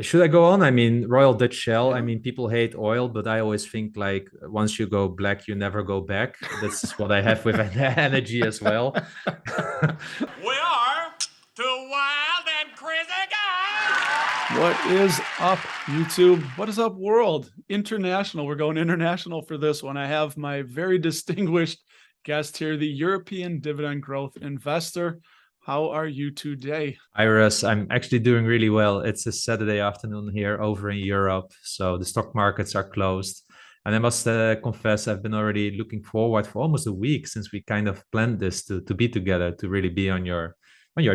Should I go on? I mean, Royal Dutch Shell. I Yeah. mean, people hate oil, but I always think like once you go black, you never go back. That's what I have with energy as well. We are two wild and crazy guys. What is up, YouTube? What is up, world? International. We're going international for this one. I have my very distinguished guest here, the European dividend growth investor. How are you today? Hi, Russ. I'm actually doing really well. It's a Saturday afternoon here over in Europe, so the stock markets are closed. And I must confess, I've been already looking forward for almost a week since we kind of planned this to be together, to really be on your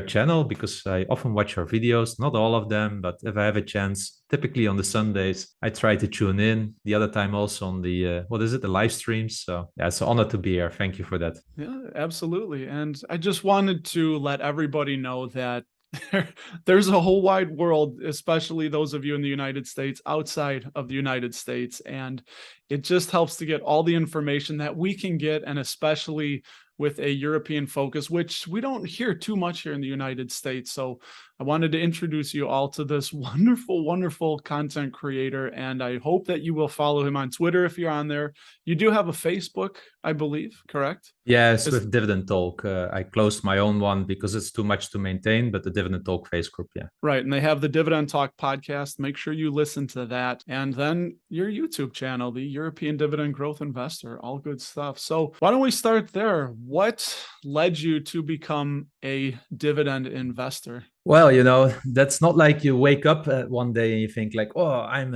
channel, because I often watch your videos, not all of them, but if I have a chance, typically on the Sundays, I try to tune in. The other time also on the what is it, the live streams. So yeah, it's an honor to be here. Thank you for that. Yeah, absolutely. And I just wanted to let everybody know that there's a whole wide world, especially those of you in the United States, outside of the United States. And it just helps to get all the information that we can get, and especially with a European focus, which we don't hear too much here in the United States. So I wanted to introduce you all to this wonderful, wonderful content creator. And I hope that you will follow him on Twitter if you're on there. You do have a Facebook, I believe, correct? Yes, with Dividend Talk. I closed my own one because it's too much to maintain, but the Dividend Talk face group, yeah. Right. And they have the Dividend Talk podcast. Make sure you listen to that. And then your YouTube channel, the European Dividend Growth Investor, all good stuff. So why don't we start there? What led you to become a dividend investor? Well, that's not like you wake up one day and you think like, oh, I'm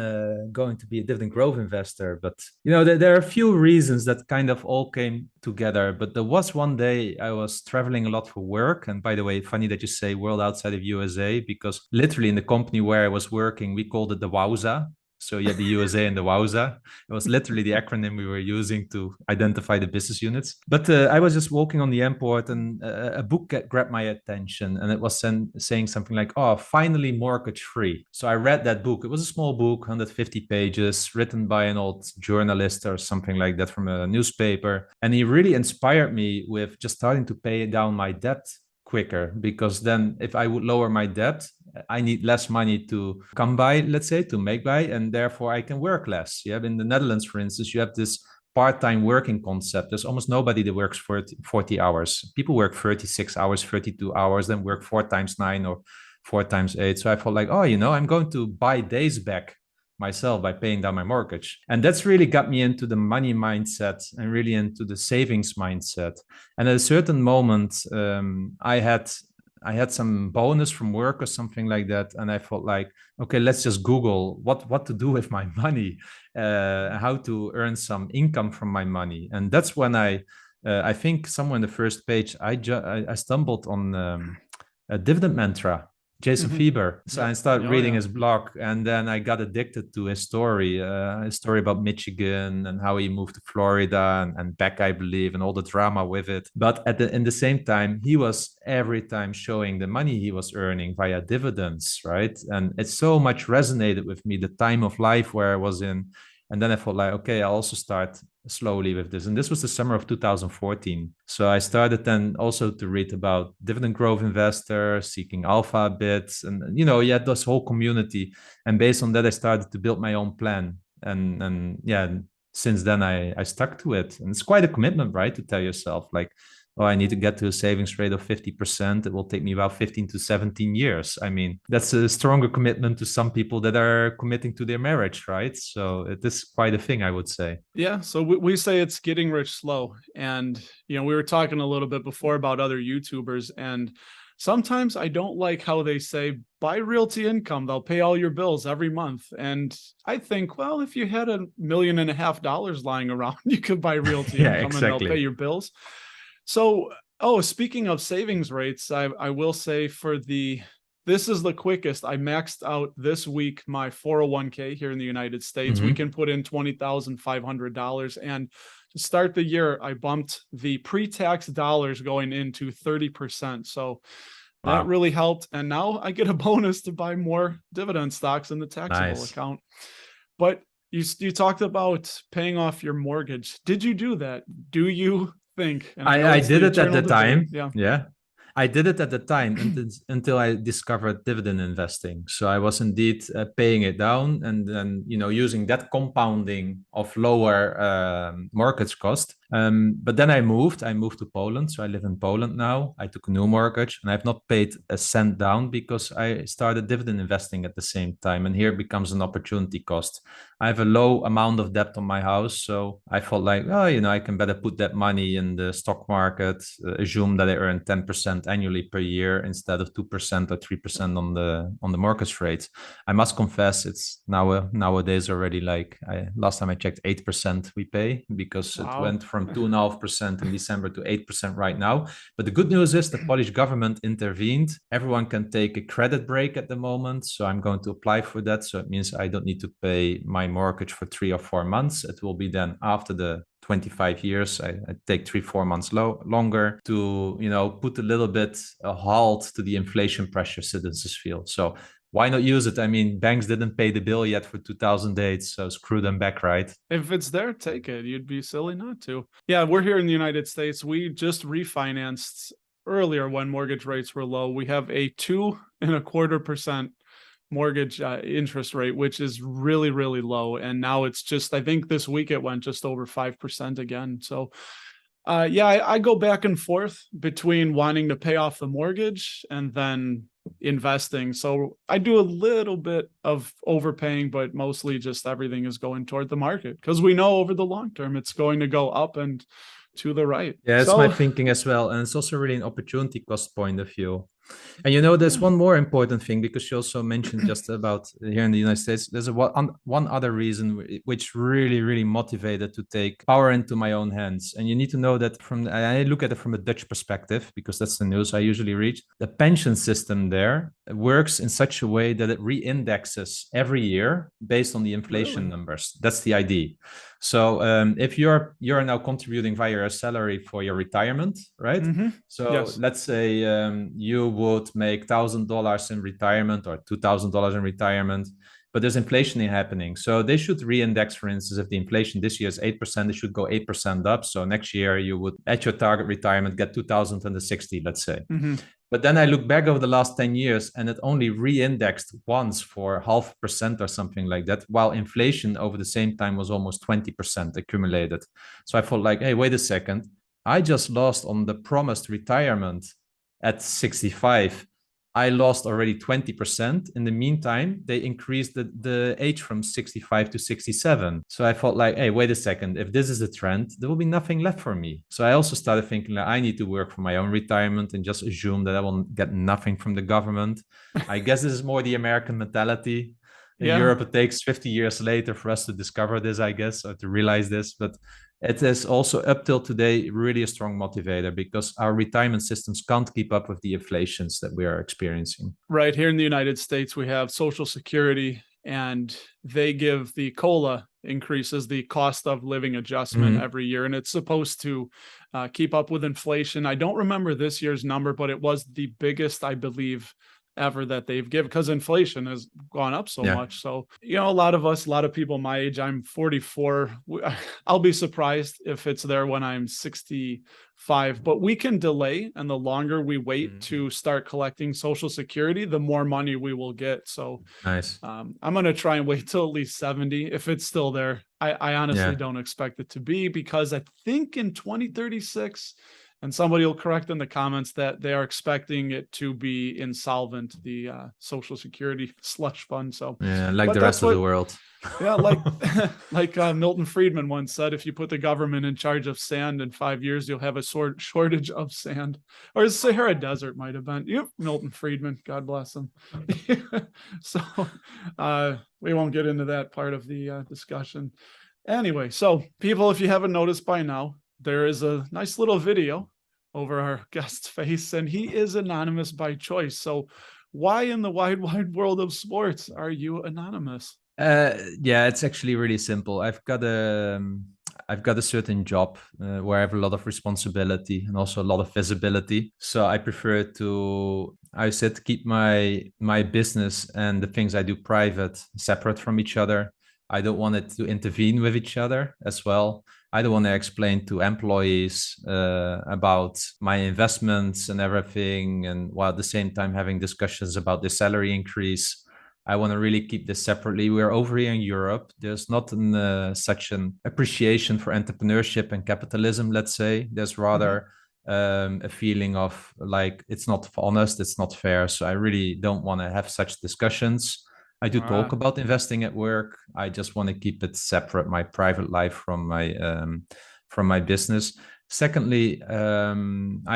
going to be a dividend growth investor. But, there are a few reasons that kind of all came together. But there was one day I was traveling a lot for work. And by the way, funny that you say world outside of USA, because literally in the company where I was working, we called it the Wowza. So you had the USA and the Wowza. It was literally the acronym we were using to identify the business units. But I was just walking on the airport, and a book grabbed my attention, and it was saying something like, "Oh, finally mortgage free." So I read that book. It was a small book, 150 pages, written by an old journalist or something like that from a newspaper, and he really inspired me with just starting to pay down my debt quicker, because then if I would lower my debt, I need less money to come by, let's say, to make by, and therefore I can work less. You have in the Netherlands, for instance, you have this part-time working concept. There's almost nobody that works 40 hours. People work 36 hours, 32 hours, then work 4 times 9 or 4 times 8. So I felt like, oh, I'm going to buy days back myself by paying down my mortgage. And that's really got me into the money mindset and really into the savings mindset. And at a certain moment, I had some bonus from work or something like that, and I felt like, okay, let's just Google what to do with my money, how to earn some income from my money. And that's when I think somewhere in the first page, I stumbled on a dividend mantra, Jason Fieber. So I started reading his blog, and then I got addicted to his story about Michigan and how he moved to Florida and back, I believe, and all the drama with it. But in the same time, he was every time showing the money he was earning via dividends, right? And it so much resonated with me, the time of life where I was in. And then I thought like, okay, I'll also start slowly with this. And this was the summer of 2014. So I started then also to read about dividend growth investors, seeking alpha bits, and you had this whole community. And based on that, I started to build my own plan. And yeah, since then I stuck to it. And it's quite a commitment, right? To tell yourself like, oh, I need to get to a savings rate of 50%. It will take me about 15 to 17 years. I mean, that's a stronger commitment to some people that are committing to their marriage, right? So it is quite a thing, I would say. Yeah. So we say it's getting rich slow. And, we were talking a little bit before about other YouTubers, and sometimes I don't like how they say buy realty income. They'll pay all your bills every month. And I think, well, if you had $1.5 million lying around, you could buy realty Yeah, income and they'll pay your bills. So, speaking of savings rates, I will say this is the quickest. I maxed out this week my 401k here in the United States. We can put in $20,500. And to start the year, I bumped the pre-tax dollars going into 30%. So that really helped. And now I get a bonus to buy more dividend stocks in the taxable account. But you talked about paying off your mortgage. Did you do that? Do you think? I did it at the time. Yeah. Yeah. I did it at the time until I discovered dividend investing. So I was indeed paying it down and then, using that compounding of lower mortgage cost. But then I moved to Poland. So I live in Poland now. I took a new mortgage and I've not paid a cent down because I started dividend investing at the same time. And here it becomes an opportunity cost. I have a low amount of debt on my house. So I felt like, oh, I can better put that money in the stock market, assume that I earn 10% annually per year instead of 2% or 3% on the mortgage rate. I must confess, it's nowadays already like last time I checked, 8% we pay because it Wow. went from 2.5% in December to 8% right now. But the good news is the Polish government intervened. Everyone can take a credit break at the moment. So I'm going to apply for that. So it means I don't need to pay my mortgage for 3 or 4 months. It will be then after the 25 years. I take 3-4 months longer to, put a little bit a halt to the inflation pressure citizens feel. So why not use it? I mean, banks didn't pay the bill yet for 2008, so screw them back, right? If it's there, take it. You'd be silly not to. Yeah, we're here in the United States. We just refinanced earlier when mortgage rates were low. We have a 2.25% mortgage interest rate, which is really, really low. And now it's just, I think this week it went just over 5% again. So I go back and forth between wanting to pay off the mortgage and then investing. So I do a little bit of overpaying, but mostly just everything is going toward the market because we know over the long term it's going to go up and to the right. Yeah, it's my thinking as well. And it's also really an opportunity cost point of view. And there's one more important thing because you also mentioned just about here in the United States. There's one other reason which really, really motivated to take power into my own hands. And you need to know that I look at it from a Dutch perspective because that's the news I usually read. The pension system there works in such a way that it re-indexes every year based on the inflation numbers. That's the idea. So if you're now contributing via your salary for your retirement, right? Mm-hmm. So yes. let's say you would make $1,000 in retirement or $2,000 in retirement, but there's inflation happening. So they should re-index, for instance, if the inflation this year is 8%, it should go 8% up. So next year you would, at your target retirement, get 2,060, let's say. Mm-hmm. But then I look back over the last 10 years and it only re-indexed once for 0.5% or something like that, while inflation over the same time was almost 20% accumulated. So I thought like, hey, wait a second. I just lost on the promised retirement at 65. I lost already 20%. In the meantime, they increased the age from 65 to 67. So I thought like, hey, wait a second. If this is a trend, there will be nothing left for me. So I also started thinking like, I need to work for my own retirement and just assume that I will get nothing from the government. I guess this is more the American mentality. In Europe, it takes 50 years later for us to discover this, I guess, or to realize this. But it is also up till today really a strong motivator because our retirement systems can't keep up with the inflations that we are experiencing. Right here in the United States, we have Social Security, and they give the COLA increases, the cost of living adjustment every year, and it's supposed to keep up with inflation. I don't remember this year's number, but it was the biggest, I believe, ever that they've given because inflation has gone up so much. So, a lot of people my age, I'm 44. I'll be surprised if it's there when I'm 65, but we can delay. And the longer we wait to start collecting Social Security, the more money we will get. So nice. I'm going to try and wait till at least 70 if it's still there. I honestly don't expect it to be because I think in 2036, and somebody will correct in the comments that they are expecting it to be insolvent, the Social Security slush fund. So yeah, like the rest of the world. Yeah, like Milton Friedman once said, if you put the government in charge of sand in 5 years, you'll have a shortage of sand. Or Sahara Desert might have been. Yep, Milton Friedman, God bless him. So we won't get into that part of the discussion. Anyway, so people, if you haven't noticed by now, there is a nice little video over our guest's face, and he is anonymous by choice. So why in the wide world of sports are you anonymous? Yeah, it's actually really simple. I've got a certain job where I have a lot of responsibility and also a lot of visibility. So I prefer to, I said, keep my business and the things I do private separate from each other. I don't want it to intervene with each other as well. I don't want to explain to employees about my investments and everything, and while at the same time having discussions about the salary increase. I want to really keep this separately. We're over here in Europe. There's not such an appreciation for entrepreneurship and capitalism, let's say. There's Mhm. rather a feeling of like it's not honest, it's not fair. So I really don't want to have such discussions. I do talk Ah, about investing at work. I just want to keep it separate, my private life from my business. Secondly,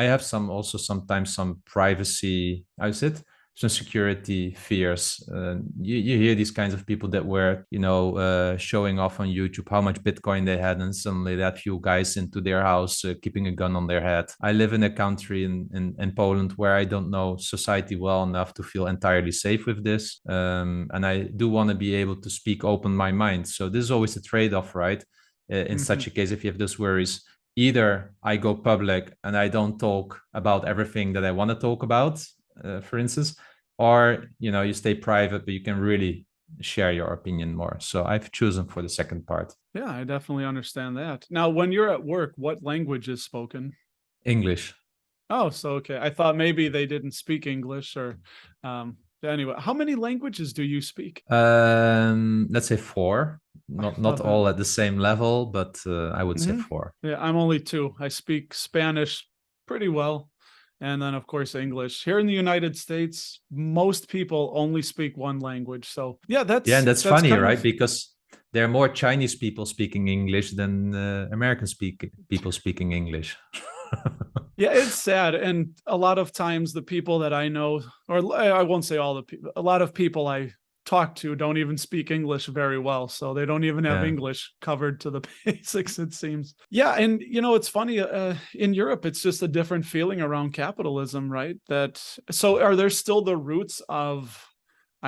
I have sometimes some privacy. How's it? Some security fears. You hear these kinds of people that were, showing off on YouTube how much Bitcoin they had, and suddenly that few guys into their house keeping a gun on their head. I live in a country in Poland where I don't know society well enough to feel entirely safe with this. And I do want to be able to speak open my mind. So this is always a trade-off, right? In such mhm. a case, if you have those worries, either I go public and I don't talk about everything that I want to talk about, for instance, or you stay private but you can really share your opinion more. So I've chosen for the second part. Yeah, I definitely understand that. Now, when you're at work, what language is spoken? English. Oh, so okay. I thought maybe they didn't speak English or anyway, how many languages do you speak? Let's say four, I not thought that. all at the same level, but I would say Mhm. four. Yeah, I'm only two. I speak Spanish pretty well. And then, of course, English. Here in the United States, most people only speak one language. So, yeah, Yeah, and that's that's funny, kind right? of Because there are more Chinese people speaking English than American people speaking English. yeah, it's sad. And a lot of times the people that I know, or I won't say all the people, a lot of people I talk to don't even speak English very well. So they don't even have Yeah. English covered to the basics, it seems. Yeah. And, it's funny. In Europe, it's just a different feeling around capitalism, right? So are there still the roots of,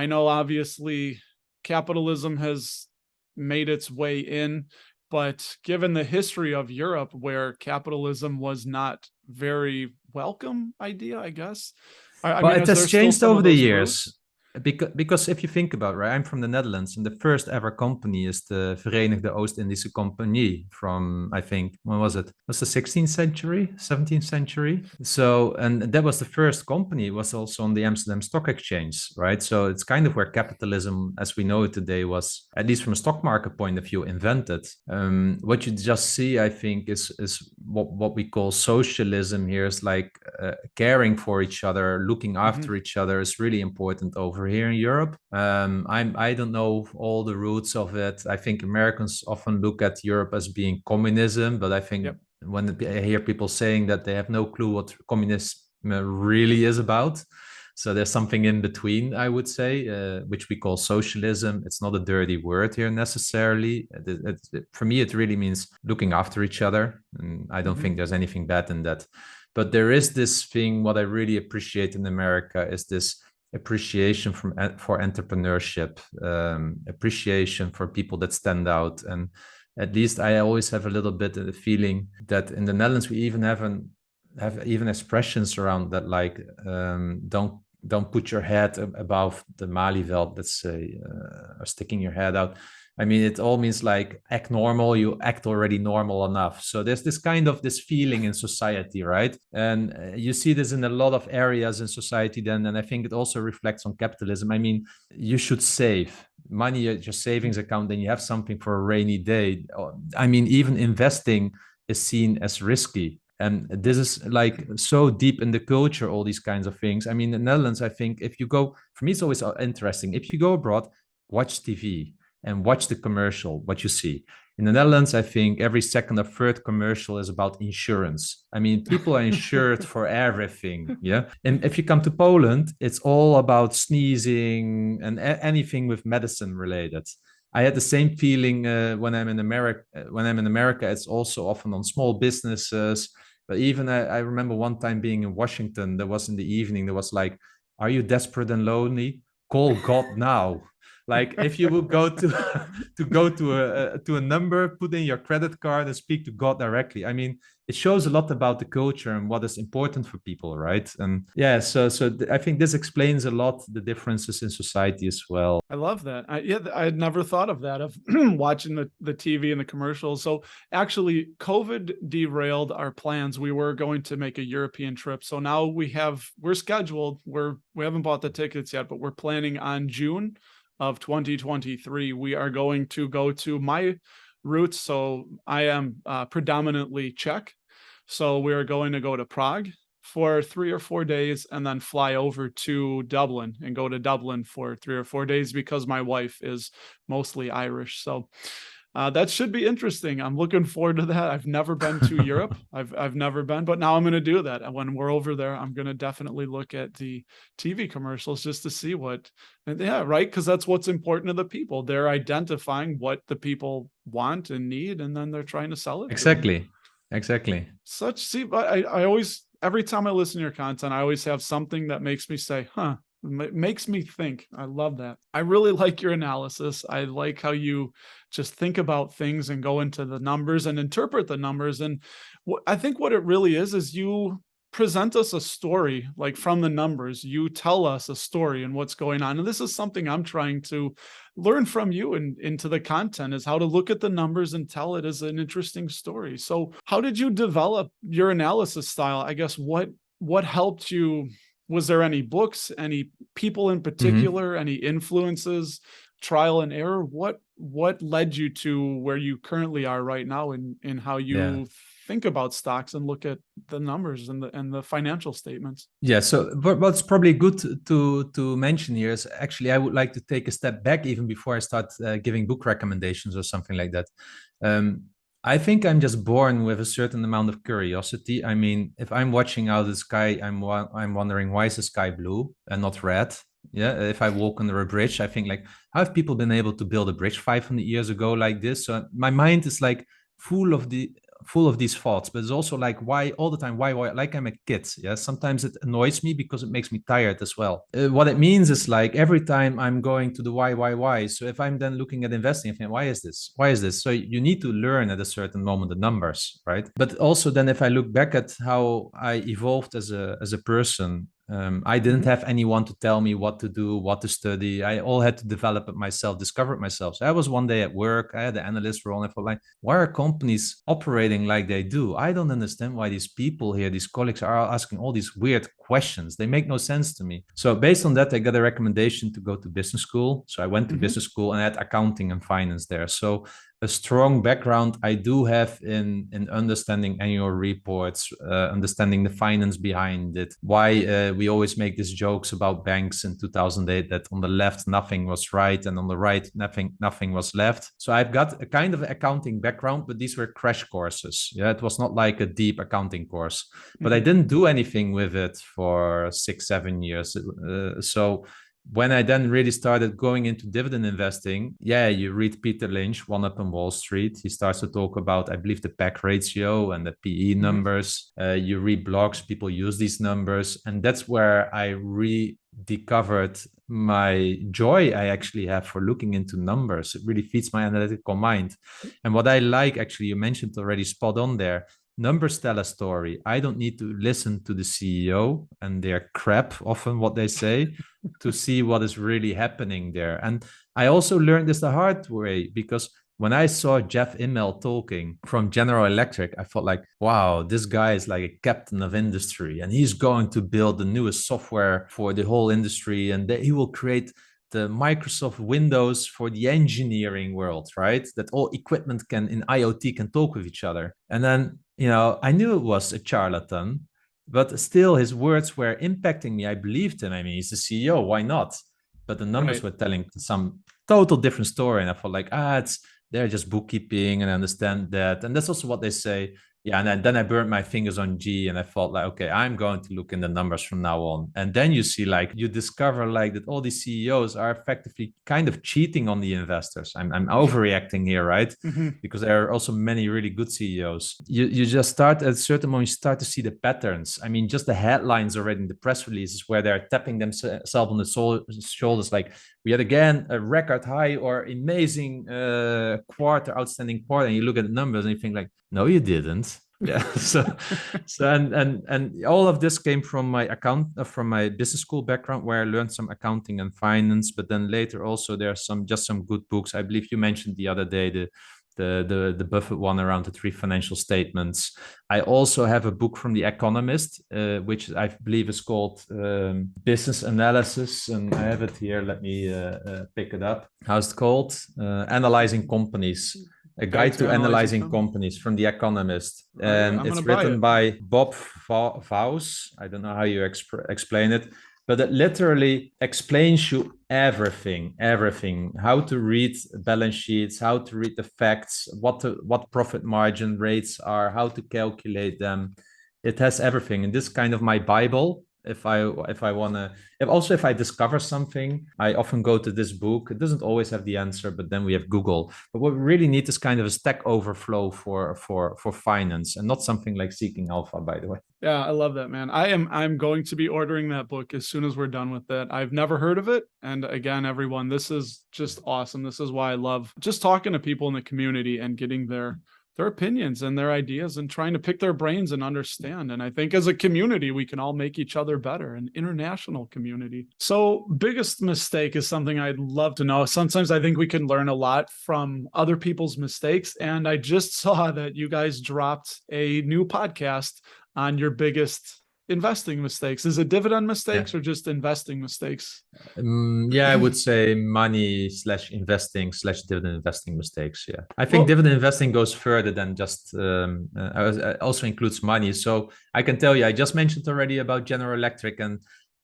I know obviously capitalism has made its way in, but given the history of Europe where capitalism was not very welcome idea, I guess. I Well, mean, it is there has still changed some over of the those roots? years. Because if you think about it, right, I'm from the Netherlands, and the first ever company is the Verenigde Oost-Indische Compagnie from, I think, when was it? Was the 16th century, 17th century? So, and that was the first company. It was also on the Amsterdam Stock Exchange, right? So it's kind of where capitalism, as we know it today, was, at least from a stock market point of view, invented. What you just see, I think, is what we call socialism here, is like caring for each other, looking Mhm. after each other is really important over here in Europe. I don't know all the roots of it. I think Americans often look at Europe as being communism, but I think Yep. when I hear people saying that, they have no clue what communism really is about. So there's something in between, I would say, which we call socialism. It's not a dirty word here necessarily. For me, it really means looking after each other. And I don't Mhm. think there's anything bad in that. But there is this thing, what I really appreciate in America is this appreciation for entrepreneurship, appreciation for people that stand out. And at least I always have a little bit of the feeling that in the Netherlands we even have even expressions around that, like don't put your head above the Malieveld, let's say, or sticking your head out. I mean, it all means like act normal. You act already normal enough. So there's this feeling in society, right? And you see this in a lot of areas in society. Then, and I think it also reflects on capitalism. I mean, you should save money at your savings account, then you have something for a rainy day. I mean, even investing is seen as risky. And this is like so deep in the culture, all these kinds of things. I mean, in the Netherlands, I think if you go, for me, it's always interesting. If you go abroad, watch TV and watch the commercial, what you see. In the Netherlands, I think every second or third commercial is about insurance. I mean, people are insured for everything. Yeah. And if you come to Poland, it's all about sneezing and anything with medicine related. I had the same feeling when I'm in America. When I'm in America, it's also often on small businesses. But even I remember one time being in Washington. There was in the evening. There was like, "Are you desperate and lonely? Call God now." Like if you would go to to go to a number, put in your credit card, and speak to God directly. I mean, it shows a lot about the culture and what is important for people, right? And yeah, I think this explains a lot the differences in society as well. I love that. I had never thought of that, of watching the TV and the commercials. So actually, COVID derailed our plans. We were going to make a European trip. So now we're scheduled. We haven't bought the tickets yet, but we're planning on June of 2023. We are going to go to my roots. So I am predominantly Czech. So we're going to go to Prague for 3 or 4 days and then fly over to Dublin and go to Dublin for 3 or 4 days because my wife is mostly Irish. So that should be interesting. I'm looking forward to that. I've never been to Europe. I've never been, but now I'm going to do that. And when we're over there, I'm going to definitely look at the TV commercials just to see right? Because that's what's important to the people. They're identifying what the people want and need, and then they're trying to sell it. Exactly. I always, every time I listen to your content, I always have something that makes me say, huh, makes me think. I love that. I really like your analysis. I like how you just think about things and go into the numbers and interpret the numbers. And I think what it really is you present us a story, like from the numbers. You tell us a story and what's going on. And this is something I'm trying to learn from you and into the content, is how to look at the numbers and tell it as an interesting story. So how did you develop your analysis style? I guess what helped you? Was there any books, any people in particular, any influences, trial and error? What led you to where you currently are right now in how you think about stocks and look at the numbers and the financial statements? Yeah. So what's probably good to mention here is, actually, I would like to take a step back even before I start giving book recommendations or something like that. I think I'm just born with a certain amount of curiosity. I mean, if I'm watching out the sky, I'm wondering, why is the sky blue and not red? Yeah. If I walk under a bridge, I think, like, how have people been able to build a bridge 500 years ago like this? So my mind is like full of these thoughts, but it's also like, why all the time? Why? Like I'm a kid. Yeah. Sometimes it annoys me because it makes me tired as well. What it means is, like, every time I'm going to the why. So if I'm then looking at investing, I think, why is this? Why is this? So you need to learn at a certain moment the numbers, right? But also then, if I look back at how I evolved as a person, I didn't have anyone to tell me what to do, what to study. I all had to develop it myself, discover it myself. So I was one day at work, I had the analyst role, and I felt like, why are companies operating like they do? I don't understand why these people here, these colleagues, are asking all these weird questions. They make no sense to me. So based on that, I got a recommendation to go to business school. So I went to business school and I had accounting and finance there. So a strong background I do have in understanding annual reports, understanding the finance behind it. Why we always make these jokes about banks in 2008, that on the left nothing was right and on the right nothing was left. So I've got a kind of accounting background, but these were crash courses. Yeah, it was not like a deep accounting course, but I didn't do anything with it for 6-7 years. So when I then really started going into dividend investing, you read Peter Lynch, One Up on Wall Street. He starts to talk about, I believe, the PAC ratio and the PE numbers. You read blogs, people use these numbers. And that's where I rediscovered my joy I actually have for looking into numbers. It really feeds my analytical mind. And what I like, actually, you mentioned already, spot on there. Numbers tell a story. I don't need to listen to the CEO and their crap, often what they say, to see what is really happening there. And I also learned this the hard way, because when I saw Jeff Immelt talking from General Electric, I felt like, wow, this guy is like a captain of industry, and he's going to build the newest software for the whole industry, and he will create the Microsoft Windows for the engineering world, right? That all equipment in IoT can talk with each other. And then, I knew it was a charlatan, but still his words were impacting me. I believed him. I mean, he's the CEO, why not? But the numbers were telling some total different story. And I felt like, they're just bookkeeping, and I understand that. And that's also what they say. Yeah, and then I burned my fingers on G, and I felt like, okay, I'm going to look in the numbers from now on. And then you see, like, you discover like that all these CEOs are effectively kind of cheating on the investors. I'm overreacting here, right? Because there are also many really good CEOs. You just start at a certain moment, you start to see the patterns. I mean, just the headlines already in the press releases where they're tapping themselves on the shoulders, like, we had again a record high or amazing outstanding quarter. And you look at the numbers and you think like, no, you didn't. Yeah. And all of this came from my from my business school background, where I learned some accounting and finance. But then later also there are some good books. I believe you mentioned the other day the Buffett one around the 3 financial statements. I also have a book from The Economist, which I believe is called Business Analysis, and I have it here. Let me pick it up. How's it called? Analyzing Companies. A Guide to Analyzing Companies from The Economist. And it's written by Bob Faus. I don't know how you explain it, but it literally explains you everything, how to read balance sheets, how to read the facts, what profit margin rates are, how to calculate them. It has everything. And this kind of my Bible. If I want to, if I discover something, I often go to this book. It doesn't always have the answer, but then we have Google. But what we really need is kind of a Stack Overflow for finance, and not something like Seeking Alpha, by the way. Yeah, I love that, man. I'm going to be ordering that book as soon as we're done with it. I've never heard of it. And again, everyone, this is just awesome. This is why I love just talking to people in the community and getting their opinions and their ideas and trying to pick their brains and understand. And I think as a community, we can all make each other better, an international community. So biggest mistake is something I'd love to know. Sometimes I think we can learn a lot from other people's mistakes. And I just saw that you guys dropped a new podcast on your biggest investing mistakes. Is it dividend mistakes or just investing mistakes? I would say money/investing/dividend investing mistakes. Yeah, I think dividend investing goes further than just also includes money. So I can tell you, I just mentioned already about General Electric and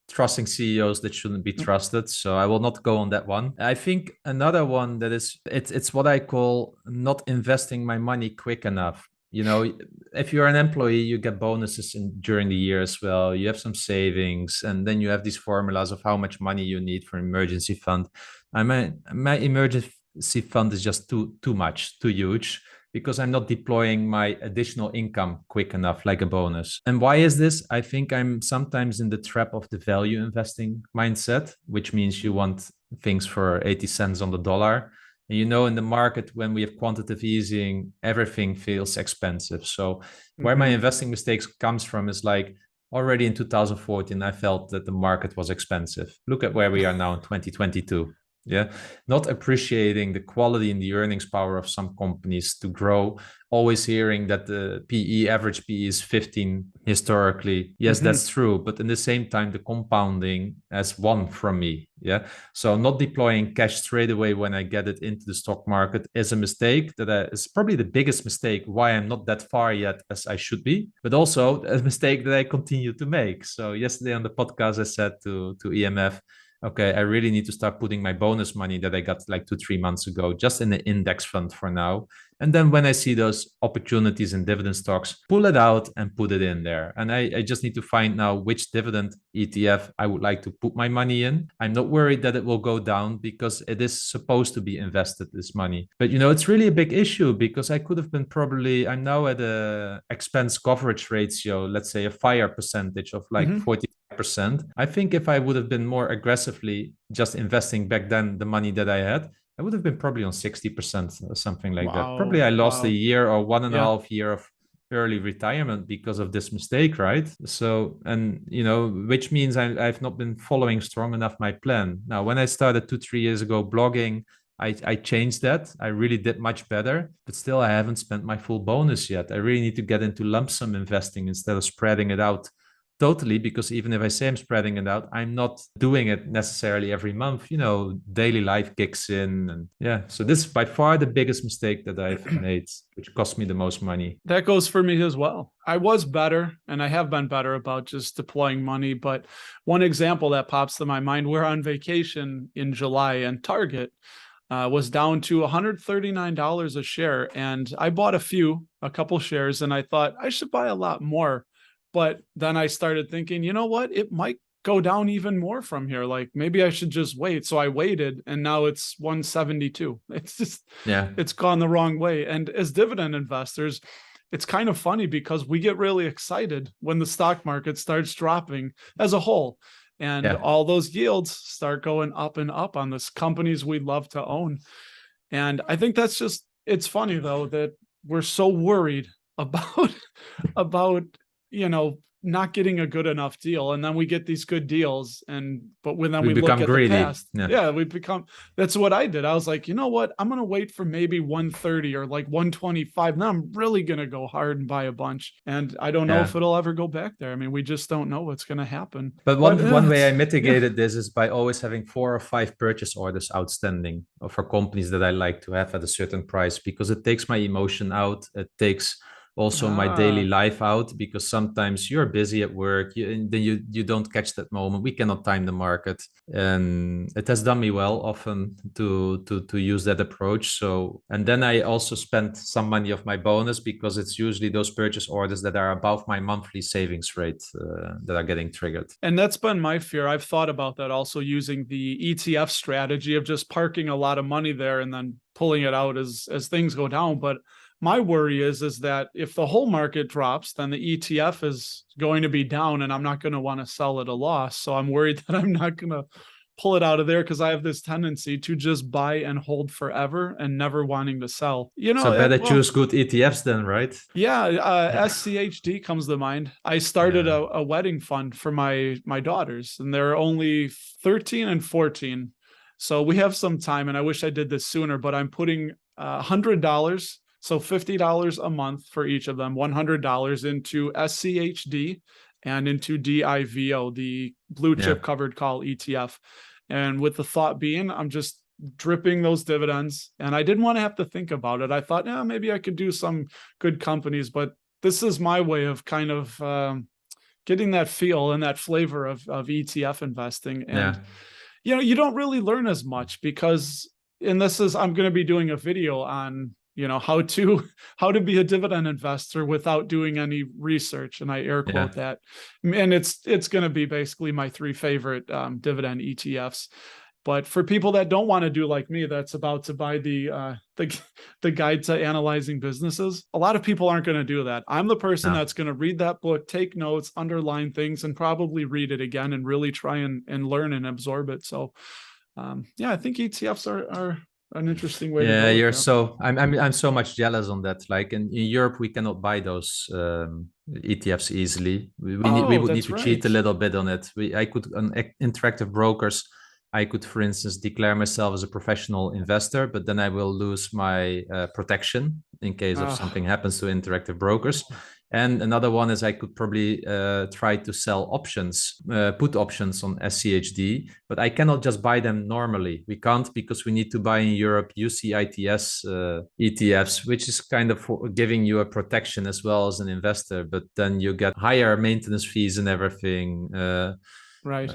trusting CEOs that shouldn't be trusted. So I will not go on that one. I think another one that is, it's what I call not investing my money quick enough. You know, if you're an employee, you get bonuses during the year as well. You have some savings, and then you have these formulas of how much money you need for an emergency fund. My emergency fund is just too much, too huge, because I'm not deploying my additional income quick enough, like a bonus. And why is this? I think I'm sometimes in the trap of the value investing mindset, which means you want things for 80 cents on the dollar. And in the market, when we have quantitative easing, everything feels expensive. So where my investing mistakes comes from is like already in 2014, I felt that the market was expensive. Look at where we are now in 2022. Yeah, not appreciating the quality and the earnings power of some companies to grow. Always hearing that the average PE is 15 historically. Yes, that's true. But in the same time, the compounding has won from me. Yeah. So not deploying cash straight away when I get it into the stock market is a mistake is probably the biggest mistake why I'm not that far yet as I should be, but also a mistake that I continue to make. So yesterday on the podcast, I said to EMF, okay, I really need to start putting my bonus money that I got like 2-3 months ago just in the index fund for now. And then when I see those opportunities in dividend stocks, pull it out and put it in there. And I just need to find now which dividend ETF I would like to put my money in. I'm not worried that it will go down because it is supposed to be invested, this money. But it's really a big issue because I could have been I'm now at a expense coverage ratio, let's say a FIRE percentage of like 40%. I think if I would have been more aggressively just investing back then the money that I had, I would have been probably on 60% or something like that. Probably I lost a year or 1.5 year of early retirement because of this mistake, right? So, and which means I've not been following strong enough my plan. Now, when I started 2-3 years ago blogging, I changed that. I really did much better, but still I haven't spent my full bonus yet. I really need to get into lump sum investing instead of spreading it out totally, because even if I say I'm spreading it out, I'm not doing it necessarily every month. Daily life kicks in. And so this is by far the biggest mistake that I've made, which cost me the most money. That goes for me as well. I was better, and I have been better about just deploying money. But one example that pops to my mind, we're on vacation in July, and Target was down to $139 a share. And I bought a couple shares, and I thought I should buy a lot more. But then I started thinking, you know what? It might go down even more from here. Like maybe I should just wait. So I waited, and now it's 172. It's just, it's gone the wrong way. And as dividend investors, it's kind of funny because we get really excited when the stock market starts dropping as a whole. And all those yields start going up and up on this companies we love to own. And I think that's just, it's funny though, that we're so worried about about not getting a good enough deal, and then we get these good deals, but then We we look become at the greedy. past. Yeah. Yeah, that's what I did. I was like, you know what, I'm gonna wait for maybe 130 or like 125, and then I'm really gonna go hard and buy a bunch, and I don't know Yeah. if it'll ever go back there. I mean, we just don't know what's gonna happen. But one way I Yeah, mitigated this is by always having 4 or 5 purchase orders outstanding for companies that I like to have at a certain price, because it takes my emotion out. It takes also my daily life out, because sometimes you're busy at work, and then you don't catch that moment. We cannot time the market, and it has done me well often to use that approach. So, and then I also spent some money of my bonus, because it's usually those purchase orders that are above my monthly savings rate that are getting triggered. and that's been my fear. I've thought about that, also using the ETF strategy of just parking a lot of money there and then pulling it out as things go down. But my worry is that if the whole market drops, then the ETF is going to be down, and I'm not going to want to sell at a loss. So I'm worried that I'm not going to pull it out of there, because I have this tendency to just buy and hold forever and never wanting to sell. So better Well, choose good ETFs then, right? yeah, SCHD comes to mind. I started Yeah. a wedding fund for my daughters, and they're only 13 and 14. So we have some time, and I wish I did this sooner, but I'm putting $100, so $50 a month for each of them, $100 into SCHD and into DIVO, the blue chip Yeah. covered call ETF. And with the thought being, I'm just dripping those dividends, and I didn't want to have to think about it. I thought, yeah, maybe I could do some good companies, but this is my way of kind of getting that feel and that flavor of ETF investing. And Yeah. you don't really learn as much, because, and this is, I'm going to be doing a video on how to be a dividend investor without doing any research, and I air quote that, and it's going to be basically my 3 favorite dividend ETFs. But for people that don't want to do like me, that's about to buy the guide to analyzing businesses, a lot of people aren't going to do that. I'm the person No. that's going to read that book, take notes, underline things, and probably read it again and really try and learn and absorb it. So, yeah, I think ETFs are an interesting way to Yeah, go with you're that. so I'm so much jealous on that. Like in Europe, we cannot buy those ETFs easily. We Oh, would need that's to cheat right. a little bit on it. I could on interactive brokers. I could, for instance, declare myself as a professional investor, but then I will lose my protection in case of something happens to interactive brokers. And another one is I could probably try to sell options, put options on SCHD, but I cannot just buy them normally. We can't, because we need to buy in Europe UCITS ETFs, which is kind of giving you a protection as well as an investor, but then you get higher maintenance fees and everything. Right.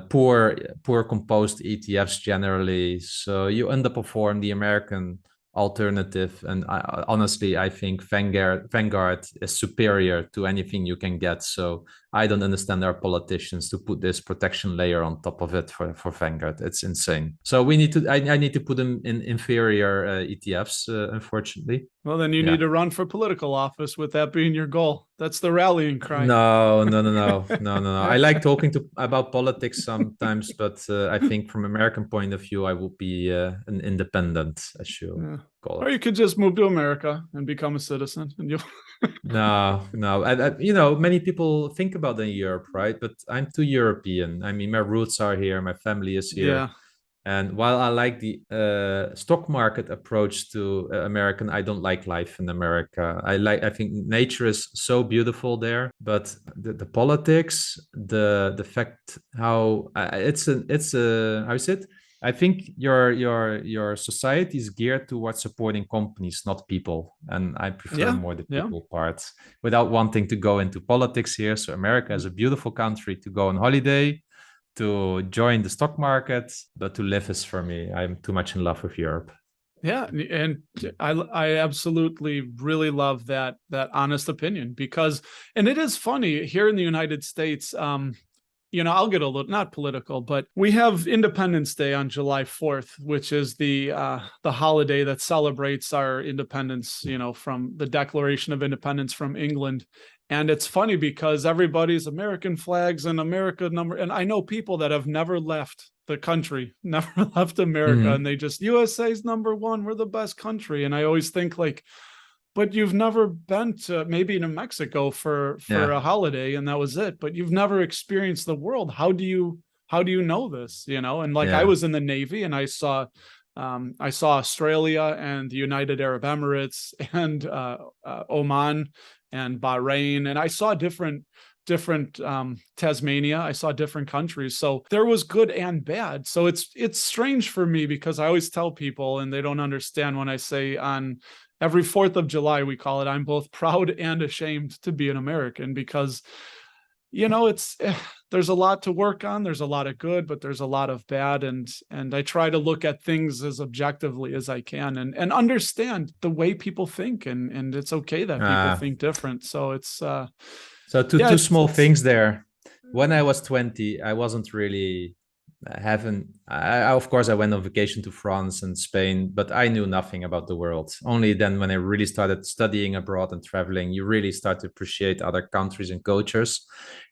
Poor composed ETFs generally, so you underperform the American alternative. And honestly, I think Vanguard is superior to anything you can get. So I don't understand our politicians to put this protection layer on top of it for Vanguard. It's insane. So I need to put them in inferior ETFs, unfortunately. Well, then you need to run for political office, with that being your goal. That's the rallying cry. No. I like talking about politics sometimes, but I think from American point of view, I would be an independent, as you call Or it. you could just move to America and become a citizen, and you'll. No. Many people think about in Europe, right? But I'm too European. I mean, my roots are here, my family is here. Yeah. And while I like the stock market approach to American, I don't like life in America. I think nature is so beautiful there, but the politics, the fact how it's a how is it? I think your society is geared towards supporting companies, not people, and I prefer more the Yeah. people part. Without wanting to go into politics here, so America is a beautiful country to go on holiday, to join the stock market, but to live is for me. I'm too much in love with Europe. Yeah, and I absolutely really love that honest opinion, because, and it is funny here in the United States. I'll get a little, not political, but we have Independence Day on July 4th, which is the holiday that celebrates our independence, from the Declaration of Independence from England. And it's funny because everybody's American flags and America number. And I know people that have never left the country, never left America, and they just, USA's number one, we're the best country. And I always think, like, but you've never been to maybe to Mexico for Yeah. a holiday and that was it, but you've never experienced the world. How do you know this? You know, and like I Yeah. was in the Navy and I saw Australia and the United Arab Emirates and Oman and Bahrain, and I saw different Tasmania. I saw different countries. So there was good and bad. So it's strange for me because I always tell people and they don't understand when I say on every 4th of July, we call it, I'm both proud and ashamed to be an American because, you know, there's a lot to work on. There's a lot of good, but there's a lot of bad. And I try to look at things as objectively as I can and understand the way people think. And it's okay that people Uh, think different. So so yeah, two small it's things there. When I was 20, I wasn't really having, of course, I went on vacation to France and Spain, but I knew nothing about the world. Only then, when I really started studying abroad and traveling, you really start to appreciate other countries and cultures.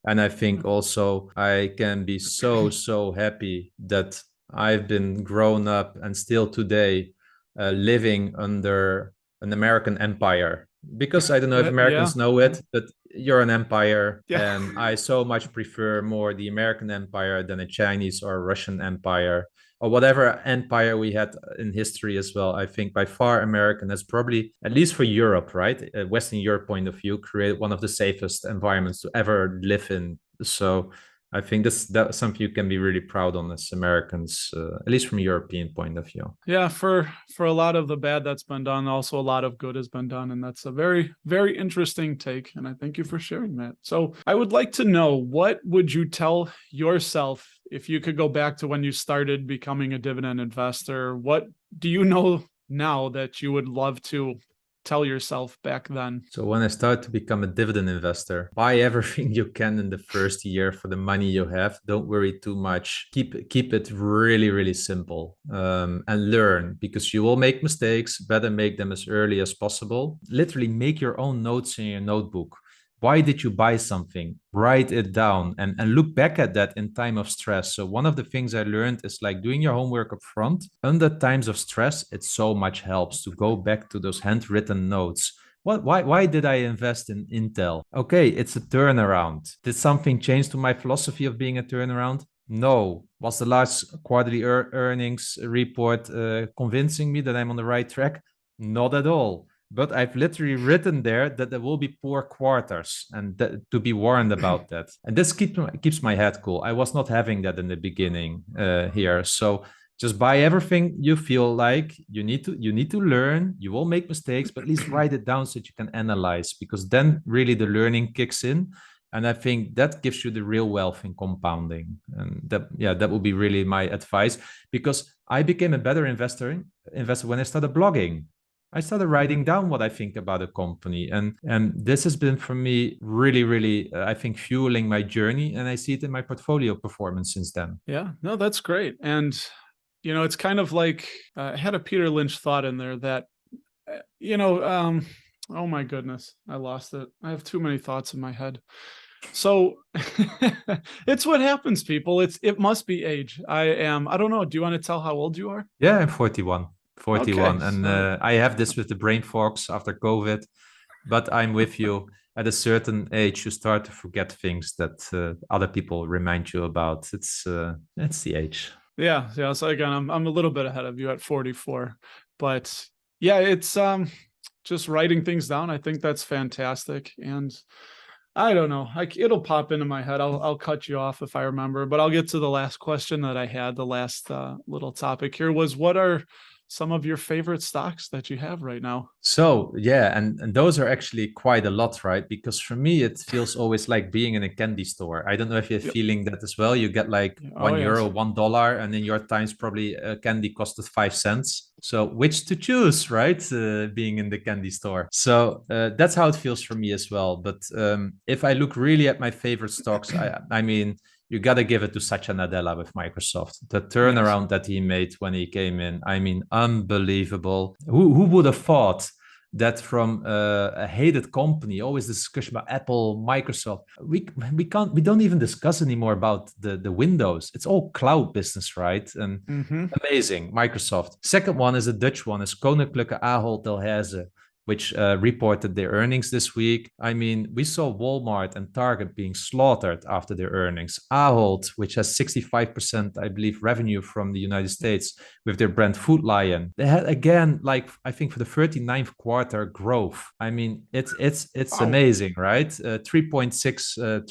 And I think also I can be so happy that I've been grown up and still today living under an American empire. Because I don't know if yeah, Americans know yeah, it, but you're an empire, yeah. and I so much prefer more the American empire than a Chinese or Russian empire or whatever empire we had in history as well. I think by far American has probably, at least for Europe, right, Western Europe point of view, created one of the safest environments to ever live in. So I think that's something you can be really proud on as Americans, at least from a European point of view. Yeah, for a lot of the bad that's been done, also a lot of good has been done, and that's a very interesting take. And I thank you for sharing that. So I would like to know, what would you tell yourself if you could go back to when you started becoming a dividend investor? What do you know now that you would love to tell yourself back then? So when I started to become a dividend investor, buy everything you can in the first year for the money you have. Don't worry too much. Keep it really simple, and learn, because you will make mistakes. Better make them as early as possible. Literally make your own notes in your notebook. Why did you buy something? Write it down and look back at that in time of stress. So one of the things I learned is like doing your homework up front. Under times of stress, it so much helps to go back to those handwritten notes. Why did I invest in Intel? Okay, it's a turnaround. Did something change to my philosophy of being a turnaround? No. Was the last quarterly earnings report convincing me that I'm on the right track? Not at all. But I've literally written there that there will be poor quarters, and to be warned about that. And this keeps my head cool. I was not having that in the beginning here. So just buy everything you feel like you need to learn. You will make mistakes, but at least write it down so that you can analyze, because then really the learning kicks in. And I think that gives you the real wealth in compounding. And that would be really my advice, because I became a better investor when I started blogging. I started writing down what I think about a company, and this has been for me really, I think, fueling my journey, and I see it in my portfolio performance since then. Yeah, no, that's great. And you know, it's kind of like I had a Peter Lynch thought in there that you know, oh my goodness, I lost it. I have too many thoughts in my head. So it's what happens, people. It must be age. I don't know. Do you want to tell how old you are? Yeah, I'm 41. Okay, 41, and so I have this with the brain fogs after COVID, but I'm with you. At a certain age, you start to forget things that other people remind you about. It's the age. yeah. So again, I'm a little bit ahead of you at 44, but yeah, it's just writing things down. I think that's fantastic, and I don't know. It'll pop into my head. I'll cut you off if I remember, but I'll get to the last question that I had. The last little topic here was, what are some of your favorite stocks that you have right now? So yeah, and those are actually quite a lot, right? Because for me, it feels always like being in a candy store. I don't know if you're Yep. feeling that as well. You get like Oh €1, yes. $1, and in your times probably a candy costed 5 cents. So which to choose, right? Being in the candy store. So that's how it feels for me as well. But if I look really at my favorite stocks, I mean, you got to give it to Satya Nadella with Microsoft. The Yes. turnaround that he made when he came in, I mean, unbelievable. Who would have thought that from a hated company, always discussion about Apple, Microsoft, we don't even discuss anymore about the Windows. It's all cloud business, right? And Mm-hmm. amazing, Microsoft. Second one is a Dutch one, is Koninklijke Ahold Delhaize which reported their earnings this week. I mean, we saw Walmart and Target being slaughtered after their earnings. Ahold, which has 65%, I believe, revenue from the United States with their brand Food Lion. They had, again, like, I think for the 39th quarter growth. I mean, it's amazing, right? 3.6,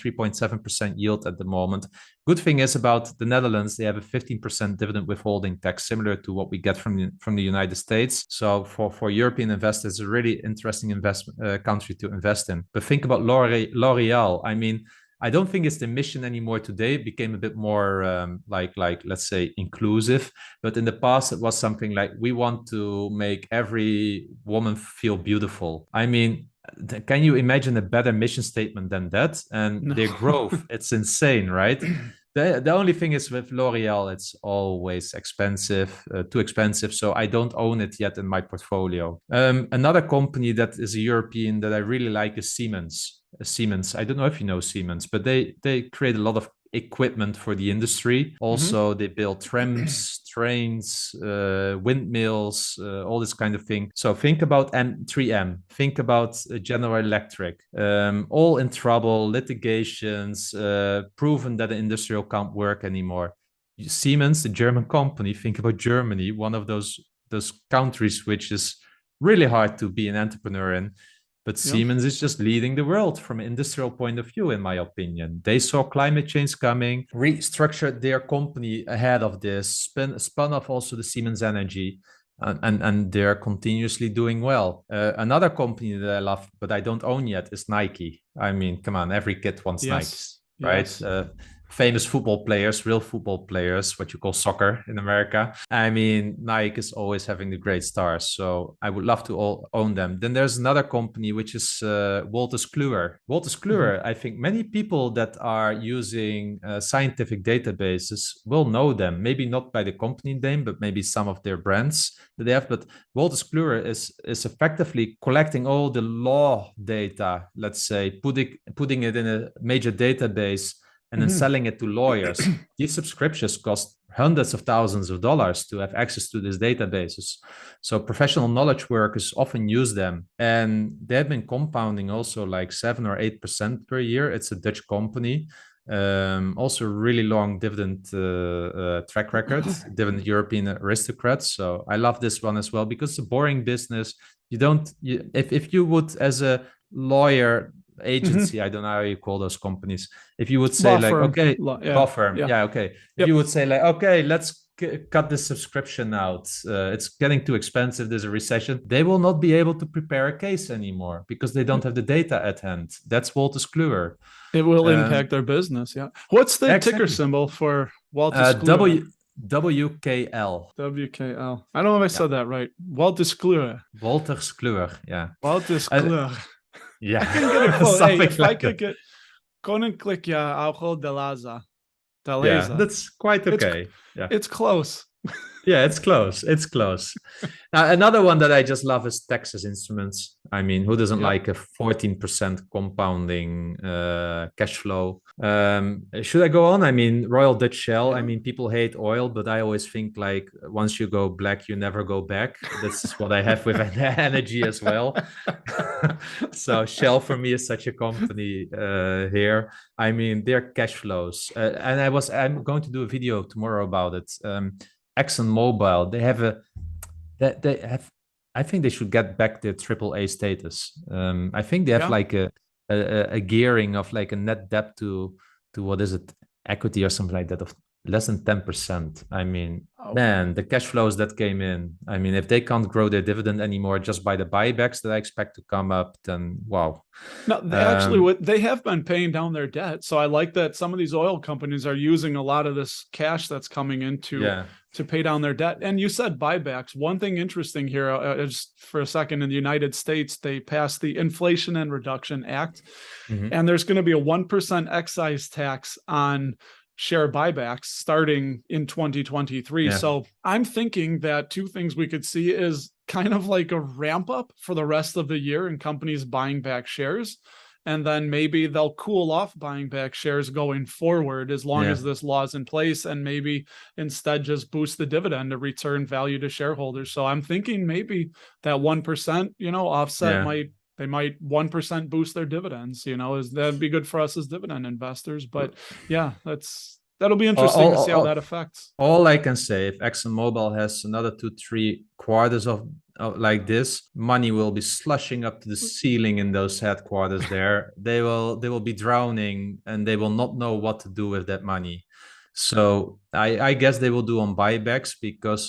3.7% yield at the moment. Good thing is about the Netherlands, they have a 15% dividend withholding tax, similar to what we get from the United States. So for European investors, it's a really interesting investment country to invest in. But think about L'Oreal. I mean, I don't think it's the mission anymore today. It became a bit more like let's say inclusive. But in the past, it was something like, we want to make every woman feel beautiful. I mean, can you imagine a better mission statement than that? And No. their growth, it's insane, right? The only thing is with L'Oreal, it's always expensive, too expensive. So I don't own it yet in my portfolio. Another company that is a European that I really like is Siemens. Siemens, I don't know if you know Siemens, but they create a lot of equipment for the industry. Also, they build trams, trains, windmills, all this kind of thing. So think about 3M, think about General Electric, all in trouble, litigations, proven that the industrial can't work anymore. Siemens, the German company, think about Germany, one of those countries which is really hard to be an entrepreneur in. But Siemens is just leading the world from an industrial point of view, in my opinion. They saw climate change coming, restructured their company ahead of this, spun off also the Siemens Energy, and they're continuously doing well. Another company that I love, but I don't own yet, is Nike. I mean, come on, every kid wants Nikes, right? Famous football players, real football players, what you call soccer in America. I mean, Nike is always having the great stars, so I would love to own them. Then there's another company, which is Wolters Kluwer. Wolters Kluwer, I think many people that are using scientific databases will know them. Maybe not by the company name, but maybe some of their brands that they have. But Wolters Kluwer is effectively collecting all the law data, let's say, putting it in a major database, and then selling it to lawyers. These subscriptions cost hundreds of thousands of dollars to have access to these databases. So professional knowledge workers often use them. And they've been compounding also like 7 or 8% per year. It's a Dutch company. Also really long dividend track record, dividend European aristocrats. So I love this one as well, because it's a boring business. If you would, as a lawyer, agency, I don't know how you call those companies, if you would say law firm, okay, if you would say like, okay, let's cut this subscription out, it's getting too expensive, there's a recession, they will not be able to prepare a case anymore because they don't have the data at hand. That's Wolters Kluwer. It will impact their business. What's the ticker symbol for Wolters Kluwer? WKL. WKL. I don't know if I said that right. Wolters Kluwer. Wolters Kluwer, yeah. Wolters Kluwer. Yeah, I can get it close. Hey, if I could get Koninklijke Augel de Laza. Yeah, that's quite okay. It's close. Yeah, it's close. It's close. Now, another one that I just love is Texas Instruments. I mean, who doesn't like a 14% compounding cash flow? Should I go on? I mean, Royal Dutch Shell. I mean, people hate oil, but I always think like once you go black, you never go back. That's what I have with energy as well. So Shell for me is such a company here. I mean, their cash flows. And I'm going to do a video tomorrow about it. ExxonMobil, they have, I think they should get back their AAA status. I think they have like a gearing of like a net debt to what is it, equity or something like that, of less than 10%. I mean, man, the cash flows that came in. I mean, if they can't grow their dividend anymore just by the buybacks that I expect to come up, then wow. No, they have been paying down their debt. So I like that some of these oil companies are using a lot of this cash that's coming in to pay down their debt. And you said buybacks. One thing interesting here, just for a second, in the United States, they passed the Inflation and Reduction Act, and there's going to be a 1% excise tax on share buybacks starting in 2023. So I'm thinking that two things we could see is kind of like a ramp up for the rest of the year in companies buying back shares. and then maybe they'll cool off buying back shares going forward as long as this law is in place, and maybe instead just boost the dividend to return value to shareholders. So I'm thinking maybe that 1%, offset they might 1% boost their dividends, that'd be good for us as dividend investors. But yeah, that'll be interesting to see how that affects. All I can say, if ExxonMobil has another 2-3 quarters of like this, money will be slushing up to the ceiling in those headquarters there. They will be drowning, and they will not know what to do with that money. So I guess they will do on buybacks, because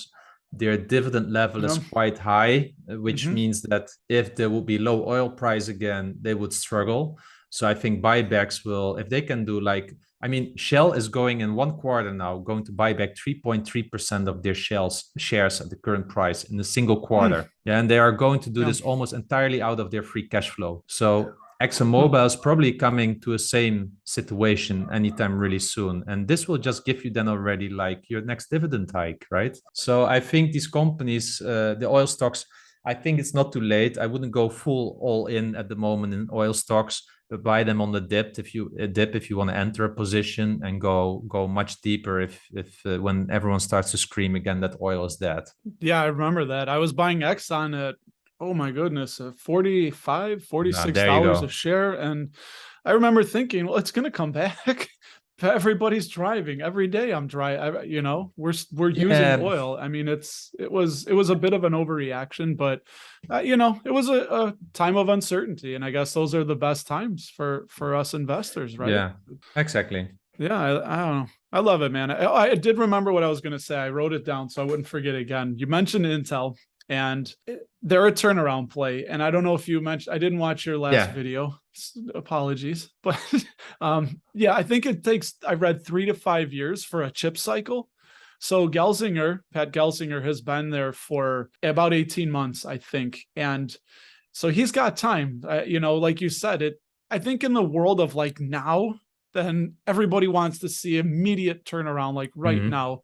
their dividend level is quite high, which means that if there will be low oil price again, they would struggle. So I think buybacks will, if they can do Shell is going in 1 quarter now, going to buy back 3.3% of their shares at the current price in a single quarter. Yeah, and they are going to do this almost entirely out of their free cash flow. So ExxonMobil is probably coming to a same situation anytime really soon. And this will just give you then already like your next dividend hike, right? So I think these companies, the oil stocks, I think it's not too late. I wouldn't go full all in at the moment in oil stocks, but buy them on the dip if you want to enter a position, and go much deeper if when everyone starts to scream again that oil is dead. Yeah, I remember that. I was buying Exxon at, oh my goodness, $45, $46 a share. And I remember thinking, well, it's going to come back. Everybody's driving every day. I'm driving, we're using oil. I mean, it was a bit of an overreaction, but it was a time of uncertainty. And I guess those are the best times for us investors, right? Yeah, exactly. Yeah. I don't know. I love it, man. I did remember what I was going to say. I wrote it down so I wouldn't forget again. You mentioned Intel, and they're a turnaround play. And I don't know if you mentioned, I didn't watch your last video. Apologies. But I think it takes, I read 3 to 5 years for a chip cycle. So Pat Gelsinger has been there for about 18 months, I think. And so he's got time, like you said, I think in the world of like now, then everybody wants to see immediate turnaround, like right now.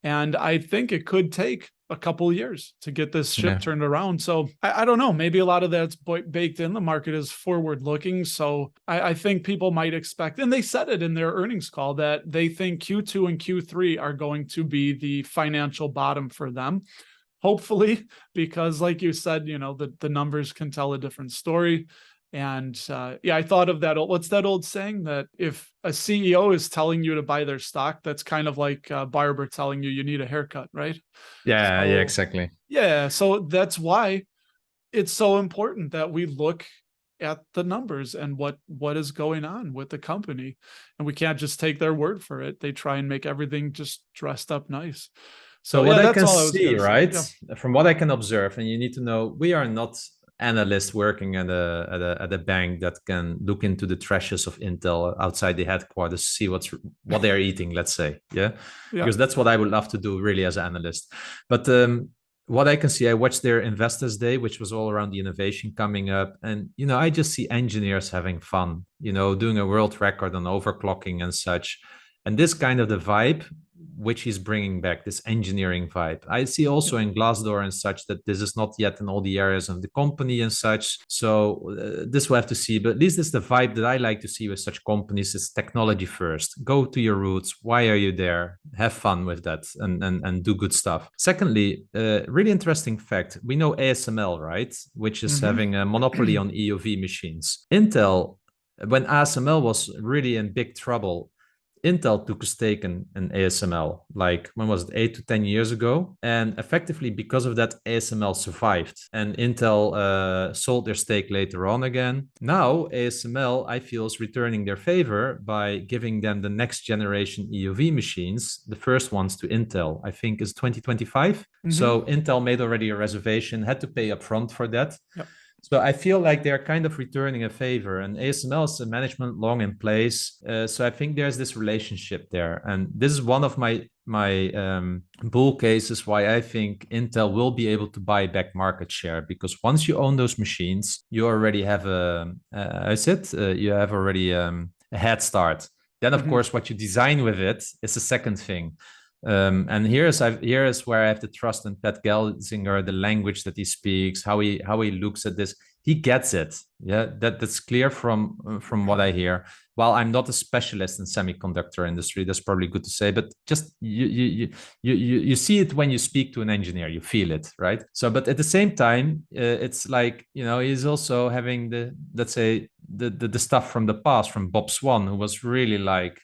And I think it could take a couple of years to get this ship turned around. So I don't know, maybe a lot of that's baked in. The market is forward looking. So I think people might expect, and they said it in their earnings call, that they think Q2 and Q3 are going to be the financial bottom for them. Hopefully, because like you said, the numbers can tell a different story. And I thought of that. What's that old saying, that if a CEO is telling you to buy their stock, that's kind of like a barber telling you need a haircut, right? Yeah, exactly. Yeah, so that's why it's so important that we look at the numbers and what is going on with the company. And we can't just take their word for it. They try and make everything just dressed up nice. So what I can see, right? From what I can observe, and you need to know, we are not analysts working at a bank that can look into the treasures of Intel outside the headquarters, see what they're eating, let's say. Because that's what I would love to do really as an analyst. But what I can see, I watched their Investors Day, which was all around the innovation coming up. And, I just see engineers having fun, doing a world record on overclocking and such. And this kind of the vibe, which he's bringing back, this engineering vibe. I see also in Glassdoor and such that this is not yet in all the areas of the company and such. So this we'll have to see. But at least it's the vibe that I like to see with such companies. Is technology first. Go to your roots. Why are you there? Have fun with that and do good stuff. Secondly, really interesting fact. We know ASML, right? Which is having a monopoly on EUV machines. Intel, when ASML was really in big trouble, Intel took a stake in ASML, like when was it, 8 to 10 years ago? And effectively, because of that, ASML survived. And Intel sold their stake later on again. Now, ASML, I feel, is returning their favor by giving them the next generation EUV machines, the first ones to Intel, I think is 2025. So Intel made already a reservation, had to pay upfront for that. Yep. So I feel like they're kind of returning a favor, and ASML is a management long in place. So I think there's this relationship there. And this is one of my bull cases why I think Intel will be able to buy back market share, because once you own those machines, you already have a head start. Then, of course, what you design with it is the second thing. And here is where I have to trust in Pat Gelsinger, the language that he speaks, how he looks at this. he gets it. Yeah, that's clear from what I hear. While I'm not a specialist in semiconductor industry, that's probably good to say, but just you see it when you speak to an engineer, you feel it, right? So, but at the same time, it's like, you know, he's also having the, let's say, the stuff from the past, from Bob Swan, who was really like,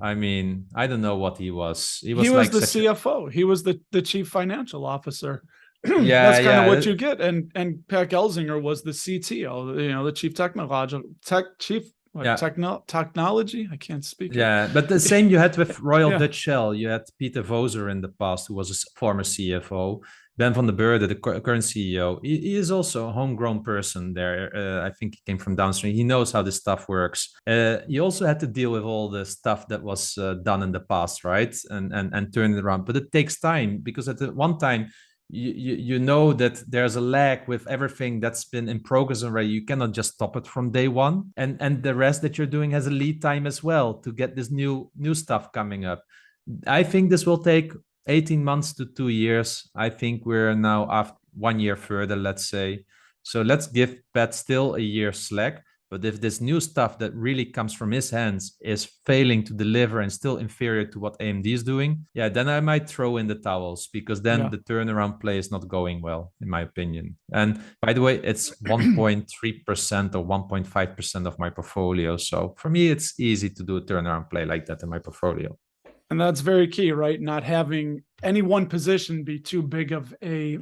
I mean, I don't know what he was. He He was was like the such a, CFO. He was the chief financial officer. yeah, That's kind of what yeah, you get. And Pat Gelsinger was the CTO, you know, the chief yeah. technology. I can't speak it. Yeah, but the same you had with Royal Yeah. Dutch Shell. You had Peter Voser in the past, who was a former CFO. Ben van der Beurden, the current CEO, he is also a homegrown person there. I think he came from downstream. He knows how this stuff works. He also had to deal with all the stuff that was done in the past, right? And turn it around. But it takes time, because at the one time, you know that there's a lag with everything that's been in progress already. You cannot just stop it from day one, and the rest that you're doing has a lead time as well to get this new stuff coming up. I think this will take 18 months to 2 years. I think we're now after 1 year further, let's say. So let's give Pat still a year slack. But if this new stuff that really comes from his hands is failing to deliver and still inferior to what AMD is doing, yeah, then I might throw in the towels, because then Yeah. the turnaround play is not going well, in my opinion. And by the way, it's 1.3% or 1.5% of my portfolio. So for me, it's easy to do a turnaround play like that in my portfolio. And that's very key, right? Not having any one position be too big of a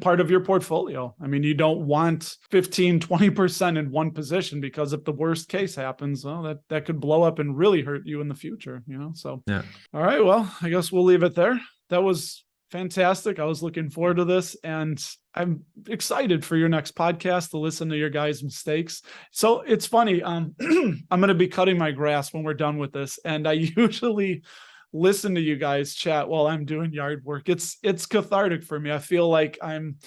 part of your portfolio. I mean, you don't want 15, 20% in one position, because if the worst case happens, well, that could blow up and really hurt you in the future, you know? So, yeah. All right, well, I guess we'll leave it there. That was fantastic. I was looking forward to this, and I'm excited for your next podcast to listen to your guys' mistakes. So it's funny. I'm going to be cutting my grass when we're done with this, and I usually listen to you guys chat while I'm doing yard work. It's cathartic for me. I feel like I'm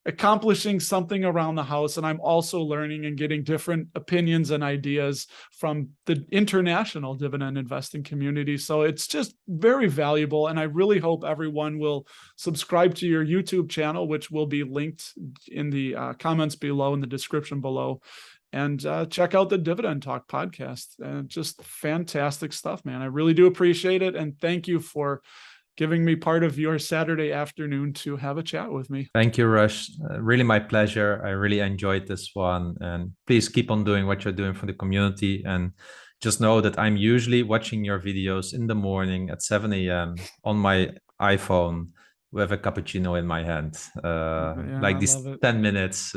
accomplishing something around the house, and I'm also learning and getting different opinions and ideas from the international dividend investing community. So it's just very valuable, and I really hope everyone will subscribe to your YouTube channel, which will be linked in the comments below, in the description below. And check out the Dividend Talk podcast. Just fantastic stuff, man. I really do appreciate it. And thank you for giving me part of your Saturday afternoon to have a chat with me. Thank you, Russ. Really my pleasure. I really enjoyed this one. And please keep on doing what you're doing for the community. And just know that I'm usually watching your videos in the morning at 7 a.m. on my iPhone with a cappuccino in my hand, Yeah, like I these love it. 10 minutes.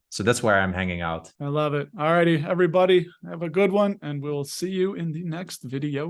So that's where I'm hanging out. I love it. All righty, everybody, have a good one, and we'll see you in the next video.